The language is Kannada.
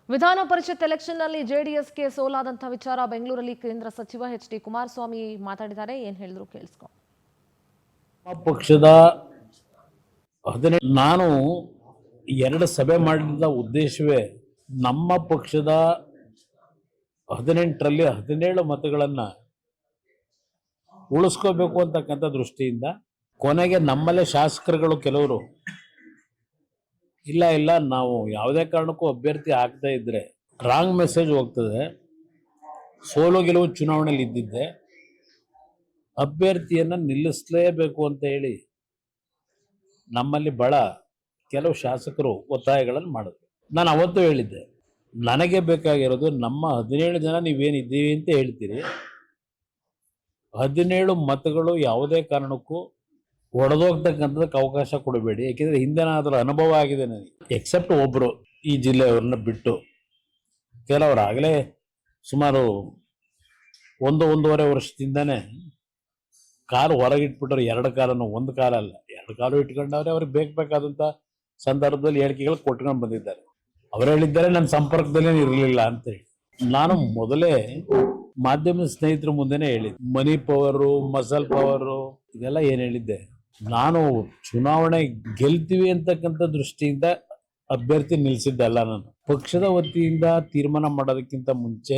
ವಿಧಾನ ಪರಿಷತ್ ಎಲೆಕ್ಷನ್ನಲ್ಲಿ ಜೆಡಿಎಸ್ಗೆ ಸೋಲಾದಂತಹ ವಿಚಾರ ಬೆಂಗಳೂರಲ್ಲಿ ಕೇಂದ್ರ ಸಚಿವ ಎಚ್.ಡಿ. ಕುಮಾರಸ್ವಾಮಿ ಮಾತಾಡಿದ್ದಾರೆ. ಏನು ಹೇಳಿದ್ರು ಕೇಳಿಸ್ಕೊ. ಪಕ್ಷದ ನಾನು ಎರಡು ಸಭೆ ಮಾಡಿದ ಉದ್ದೇಶವೇ ನಮ್ಮ ಪಕ್ಷದ 18ರಲ್ಲಿ 17 ಮತಗಳನ್ನು ಉಳಿಸ್ಕೋಬೇಕು ಅಂತಕ್ಕಂಥ ದೃಷ್ಟಿಯಿಂದ. ಕೊನೆಗೆ ನಮ್ಮಲ್ಲೇ ಶಾಸಕರುಗಳು ಕೆಲವರು ಇಲ್ಲ ನಾವು ಯಾವುದೇ ಕಾರಣಕ್ಕೂ ಅಭ್ಯರ್ಥಿ ಆಗ್ತಾ ಇದ್ರೆ ರಾಂಗ್ ಮೆಸೇಜ್ ಹೋಗ್ತದೆ, ಸೋಲು ಗೆಲುವು ಚುನಾವಣೆಯಲ್ಲಿ ಇದ್ದಿದ್ದೆ, ಅಭ್ಯರ್ಥಿಯನ್ನು ನಿಲ್ಲಿಸಲೇಬೇಕು ಅಂತ ಹೇಳಿ ನಮ್ಮಲ್ಲಿ ಕೆಲವು ಶಾಸಕರು ಒತ್ತಾಯಗಳನ್ನು ಮಾಡಿದ್ರು. ನಾನು ಅವತ್ತು ಹೇಳಿದ್ದೆ, ನನಗೆ ಬೇಕಾಗಿರೋದು ನಮ್ಮ 17 ಜನ ನೀವೇನಿದ್ದೀವಿ ಅಂತ ಹೇಳ್ತೀರಿ, 17 ಮತಗಳು ಯಾವುದೇ ಕಾರಣಕ್ಕೂ ಒಡೆದೋಗ್ತಕ್ಕಂಥದಕ್ಕೆ ಅವಕಾಶ ಕೊಡಬೇಡಿ. ಯಾಕೆಂದರೆ ಹಿಂದೆನಾದರೂ ಅನುಭವ ಆಗಿದೆ ನನಗೆ. ಎಕ್ಸೆಪ್ಟ್ ಒಬ್ಬರು ಈ ಜಿಲ್ಲೆಯವ್ರನ್ನ ಬಿಟ್ಟು ಕೆಲವರಾಗಲೇ ಸುಮಾರು 1-1.5 ವರ್ಷದಿಂದನೇ ಕಾಲು ಹೊರಗಿಟ್ಬಿಟ್ಟರು. 2 ಕಾಲನ್ನು, 1 ಕಾಲಲ್ಲ 2 ಕಾಲು ಇಟ್ಕೊಂಡವ್ರೆ. ಅವ್ರಿಗೆ ಬೇಕಾದಂಥ ಸಂದರ್ಭದಲ್ಲಿ ಹೇಳಿಕೆಗಳು ಕೊಟ್ಕೊಂಡು ಬಂದಿದ್ದಾರೆ. ಅವರು ಹೇಳಿದ್ದಾರೆ ನನ್ನ ಸಂಪರ್ಕದಲ್ಲೇ ಇರಲಿಲ್ಲ ಅಂತೇಳಿ. ನಾನು ಮೊದಲೇ ಮಾಧ್ಯಮದ ಸ್ನೇಹಿತರ ಮುಂದೆನೇ ಹೇಳಿದ್ದೆ, ಮನಿ ಪವರು, ಮಸಲ್ ಪವರು ಇದೆಲ್ಲ ಏನು ಹೇಳಿದ್ದೆ. ನಾನು ಚುನಾವಣೆ ಗೆಲ್ತೀವಿ ಅಂತಕ್ಕಂಥ ದೃಷ್ಟಿಯಿಂದ ಅಭ್ಯರ್ಥಿ ನಿಲ್ಲಿಸಿದ್ದಲ್ಲ. ನಾನು ಪಕ್ಷದ ವತಿಯಿಂದ ತೀರ್ಮಾನ ಮಾಡೋದಕ್ಕಿಂತ ಮುಂಚೆ